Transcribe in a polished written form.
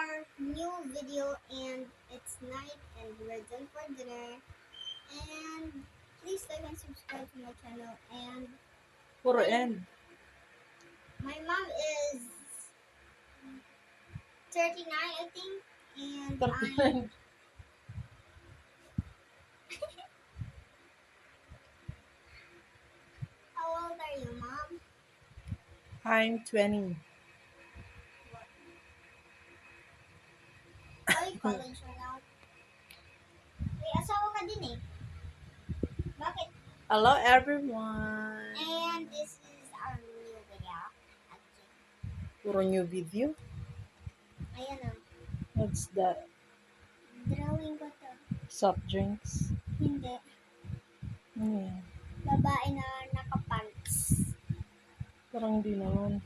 our new video, and it's night and we're done for dinner. And please like and subscribe to my channel. And Puro end. my mom is 39, I think, and I'm 39. how old are you, mom? I'm 20. Ay, college na now. May asawa ka din eh. Bakit? Hello everyone. And this is our new video. Okay. Puro new video. Ayan na. What's that? Drawing ko to. Soft drinks. Hindi. Ano yan? Babae na nakapants. Parang di naman.